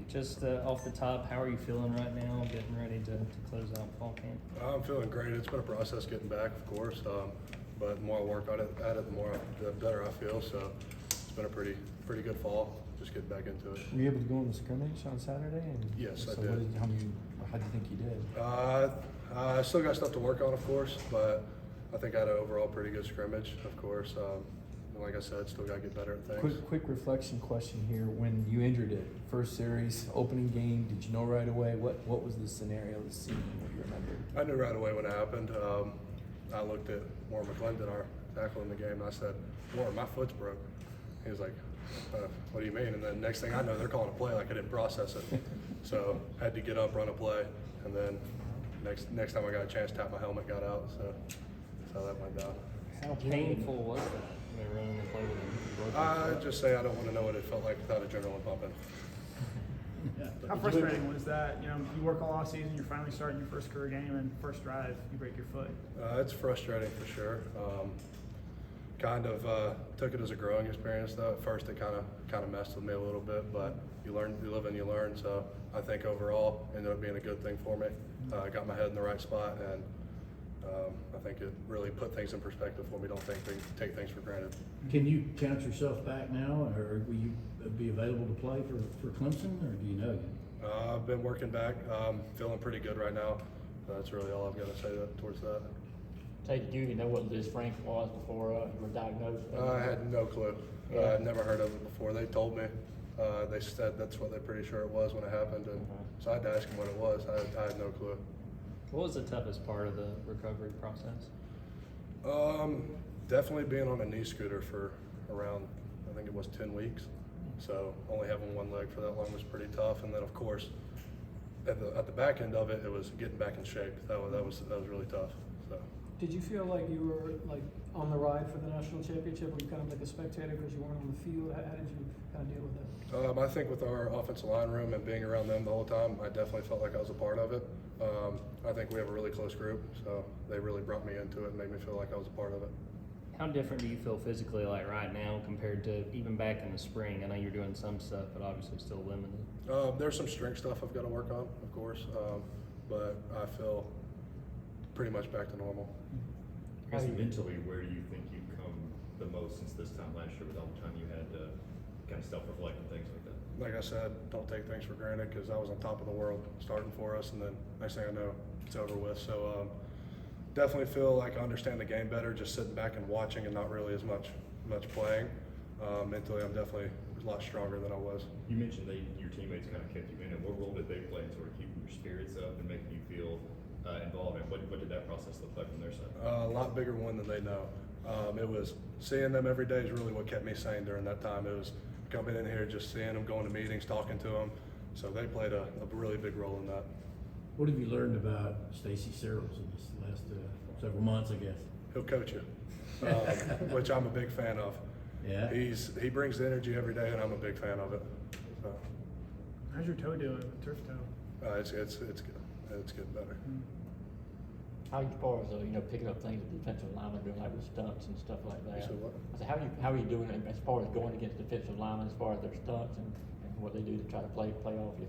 Just off the top, how are you feeling right now, getting ready to close out fall camp? I'm feeling great. It's been a process getting back, of course, but the more I work at it, the better I feel. So it's been a pretty good fall. Just getting back into it. Were you able to go on the scrimmage on Saturday? And yes, so I did. how do you think you did? I still got stuff to work on, of course, but I think I had an overall pretty good scrimmage, of course. Like I said, still got to get better at things. Quick reflection question here. When you injured it, first series, opening game, did you know right away? What was the scenario, the scene, what you remember? I knew right away when it happened. I looked at Warren McClendon, our tackle in the game, and I said, Warren, my foot's broke. He was like, what do you mean? And then next thing I know, they're calling a play like I didn't process it. So had to get up, run a play, and then next time I got a chance, tap my helmet, got out. So that's how that went down. How painful was that? Running the play with him? I just say I don't want to know what it felt like without adrenaline pumping. How frustrating was that? You know, you work all off season, you're finally starting your first career game, and first drive, you break your foot. It's frustrating for sure. Took it as a growing experience though. At first, it kind of messed with me a little bit, but you live and you learn. So I think overall, it ended up being a good thing for me. I got my head in the right spot, and I think it really put things in perspective for me. Don't take things for granted. Can you count yourself back now, or will you be available to play for Clemson, or do you know yet? I've been working back, feeling pretty good right now. That's really all I've got to say towards that. Tate, do you know what Liz Frank was before you were diagnosed? I had no clue. Yeah. I'd never heard of it before. They told me. They said that's what they're pretty sure it was when it happened, and so I had to ask them what it was. I had no clue. What was the toughest part of the recovery process? Definitely being on a knee scooter for around, I think it was 10 weeks. So only having one leg for that long was pretty tough. And then of course, at the back end of it, it was getting back in shape. That was really tough. So. Did you feel like you were like on the ride for the national championship? Were you kind of like a spectator because you weren't on the field? How did you kind of deal with that? I think with our offensive line room and being around them the whole time, I definitely felt like I was a part of it. I think we have a really close group, so they really brought me into it and made me feel like I was a part of it. How different do you feel physically like right now compared to even back in the spring? I know you're doing some stuff, but obviously still limited. There's some strength stuff I've got to work on, of course, but I feel pretty much back to normal. I guess mentally, where do you think you've come the most since this time last year with all the time you had to kind of self-reflect and things like that? Like I said, don't take things for granted because I was on top of the world starting for us, and then next thing I know, it's over with. So definitely feel like I understand the game better just sitting back and watching and not really as much playing. Mentally, I'm definitely a lot stronger than I was. You mentioned your teammates kind of kept you in, and what role did they play in sort of keeping your spirits up and making you feel involved? And what did that process look like from their side? A lot bigger one than they know. It was seeing them every day is really what kept me sane during that time. It was coming in here, just seeing them, going to meetings, talking to them. So they played a really big role in that. What have you learned about Stacey Searles in this last several months, I guess? He'll coach you, which I'm a big fan of. Yeah. He brings the energy every day, and I'm a big fan of it. So, How's your toe doing with turf toe? it's good. It's getting better. How as far as picking up things with defensive linemen doing like with stunts and stuff like that? You said what? I said, how are you doing as far as going against defensive linemen as far as their stunts and what they do to try to play off you?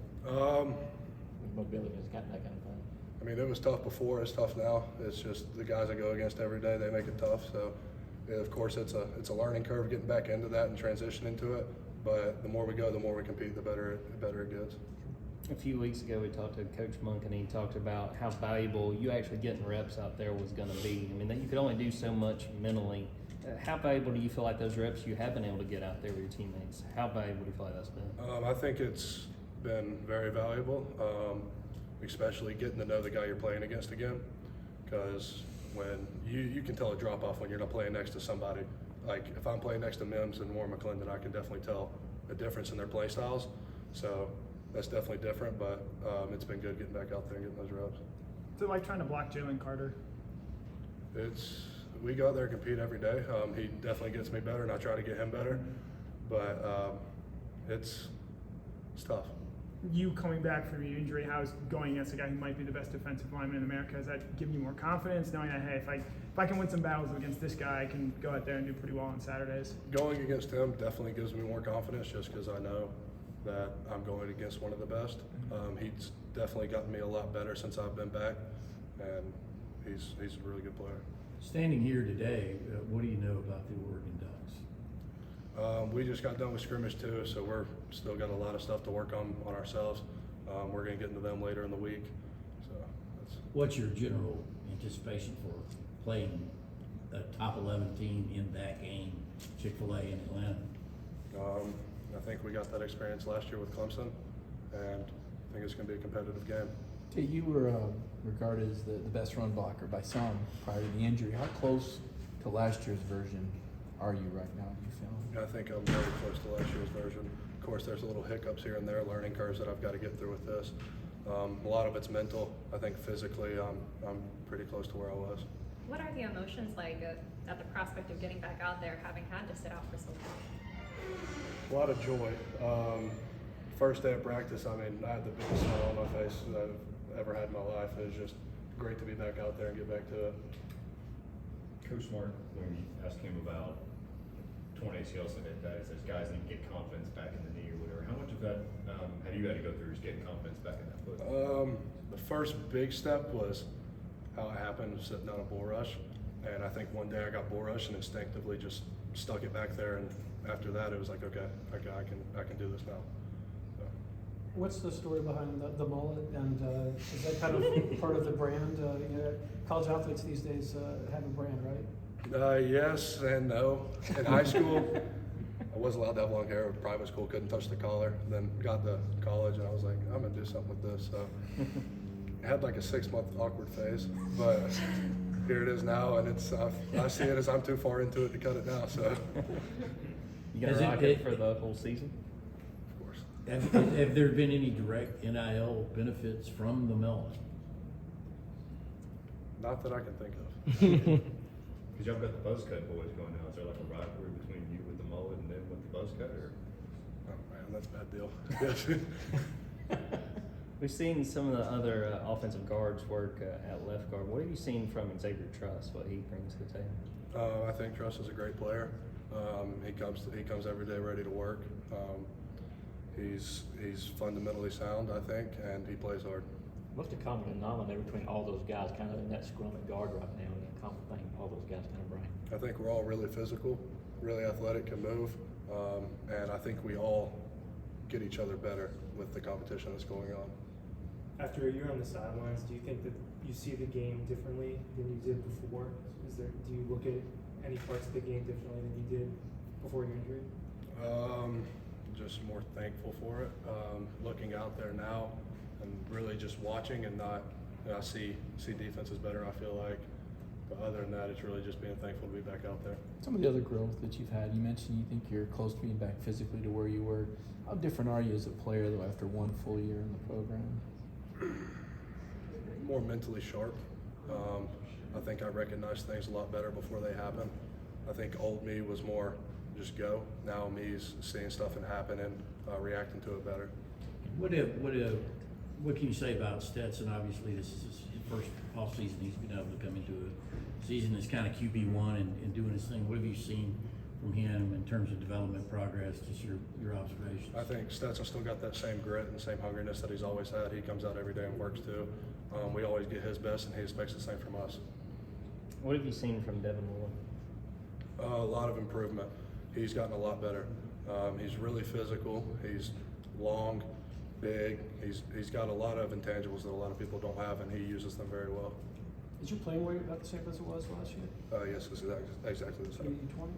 With mobility and that kind of thing. I mean, it was tough before. It's tough now. It's just the guys I go against every day. They make it tough. So, yeah, of course, it's a learning curve getting back into that and transition into it. But the more we go, the more we compete, the better it gets. A few weeks ago, we talked to Coach Monk, and he talked about how valuable you actually getting reps out there was going to be. I mean, that you could only do so much mentally. How valuable do you feel like those reps you have been able to get out there with your teammates? How valuable do you feel like that's been? I think it's been very valuable, especially getting to know the guy you're playing against again. Because when you can tell a drop off when you're not playing next to somebody. Like if I'm playing next to Mims and Warren McClendon, I can definitely tell a difference in their play styles. So that's definitely different, but it's been good getting back out there and getting those reps. Is it like trying to block Jalen Carter? We go out there and compete every day. He definitely gets me better, and I try to get him better. But it's tough. You coming back from your injury, how's going against a guy who might be the best defensive lineman in America? Has that given you more confidence, knowing that hey, if I can win some battles against this guy, I can go out there and do pretty well on Saturdays? Going against him definitely gives me more confidence, just because I know that I'm going against one of the best. He's definitely gotten me a lot better since I've been back, and he's a really good player. Standing here today, what do you know about the Oregon Ducks? We just got done with scrimmage too, so we're still got a lot of stuff to work on ourselves. We're going to get into them later in the week. So that's. What's your general anticipation for playing a top 11 team in that game, Chick-fil-A in Atlanta? I think we got that experience last year with Clemson, and I think it's going to be a competitive game. Tate, you were regarded as the best run blocker by some prior to the injury. How close to last year's version are you right now, do you feel? I think I'm very close to last year's version. Of course, there's a little hiccups here and there, learning curves that I've got to get through with this. A lot of it's mental. I think physically, I'm pretty close to where I was. What are the emotions like at the prospect of getting back out there, having had to sit out for so long? A lot of joy. First day of practice, I mean, I had the biggest smile on my face that I've ever had in my life. It was just great to be back out there and get back to it. Coach Smart, when you asked him about torn ACL, said that it says guys need to get confidence back in the knee or whatever. How much of that have you had to go through, just getting confidence back in that foot? The first big step was how it happened, sitting on a bull rush. And I think one day I got bull rush and instinctively just stuck it back there. And after that, it was like, okay, I can do this now. So. What's the story behind the mullet, and is that kind of part of the brand? You know, college athletes these days have a brand, right? Yes and no. In high school, I was allowed to have long hair. Private school, couldn't touch the collar. Then got to college, and I was like, I'm gonna do something with this. So I had like a 6-month awkward phase, but here it is now, and it's I see it as I'm too far into it to cut it now. So You gonna rock it for the whole season? of course. Have there been any direct NIL benefits from the mullet? Not that I can think of. Because y'all got the buzz cut boys going now. Is there like a rivalry between you with the mullet and them with the buzz cut? Or? Oh man, that's a bad deal. We've seen some of the other offensive guards work at left guard. What have you seen from Xavier Truss, what he brings to the table? I think Truss is a great player. He comes every day ready to work. He's fundamentally sound, I think, and he plays hard. What's the common denominator between all those guys kind of in that scrum and guard right now, and the common thing all those guys kind of bring? I think we're all really physical, really athletic, can move, and I think we all get each other better with the competition that's going on. After a year on the sidelines, do you think that you see the game differently than you did before? Do you look at any parts of the game differently than you did before your injury? Just more thankful for it. Looking out there now and really just watching and not, I see defenses better, I feel like. But other than that, it's really just being thankful to be back out there. Some of the other growth that you've had, you mentioned you think you're close to being back physically to where you were. How different are you as a player, though, after one full year in the program? More mentally sharp. I think I recognized things a lot better before they happen. I think old me was more just go. Now me's seeing stuff and happen and reacting to it better. What can you say about Stetson? Obviously, this is his first off season. He's been able to come into a season that's kind of QB1 and doing his thing. What have you seen from him in terms of development progress? Just your observations. I think Stetson still got that same grit and same hungriness that he's always had. He comes out every day and works too. We always get his best, and he expects the same from us. What have you seen from Devin Moore? A lot of improvement. He's gotten a lot better. He's really physical. He's long, big. He's got a lot of intangibles that a lot of people don't have, and he uses them very well. Is your playing weight about the same as it was last year? Yes, it's exactly the same. 320?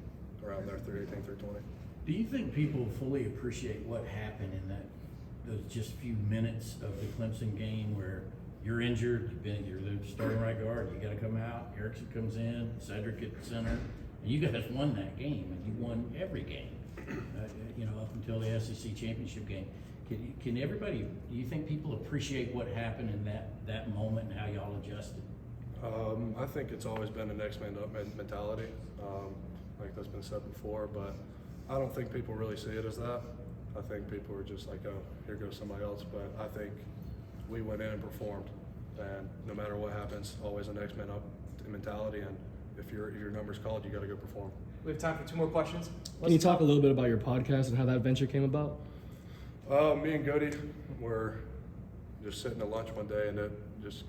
Around there, 318, 320. Do you think people fully appreciate what happened in those just few minutes of the Clemson game where you're injured, you're the starting right guard, you got to come out, Erickson comes in, Cedric at center, and you guys won that game, and you won every game, up until the SEC championship game. Can everybody? Do you think people appreciate what happened in that moment and how y'all adjusted? I think it's always been a next man up mentality, like that's been said before, but I don't think people really see it as that. I think people are just like, oh, here goes somebody else, but I think we went in and performed, and no matter what happens, always a next man up mentality, and if your number's called, you got to go perform. We have time for 2 more questions. Can you talk a little bit about your podcast and how that venture came about? Me and Goody were just sitting at lunch one day, and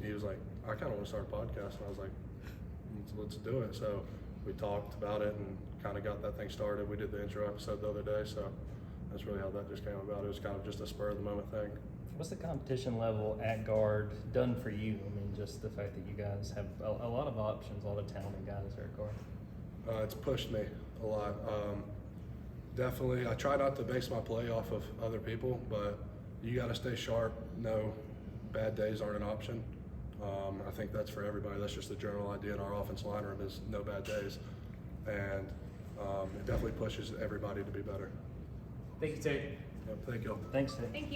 he was like, I kind of want to start a podcast. And I was like, let's do it. So we talked about it and kind of got that thing started. We did the intro episode the other day, so that's really how that just came about. It was kind of just a spur of the moment thing. What's the competition level at guard done for you? I mean, just the fact that you guys have a lot of options, a lot of talented guys there at guard. It's pushed me a lot. Definitely, I try not to base my play off of other people, but you got to stay sharp. No, bad days aren't an option. I think that's for everybody. That's just the general idea in our offense line room is no bad days. And it definitely pushes everybody to be better. Thank you, Tate. Yep, thank you. Thanks, Ted. Thank you.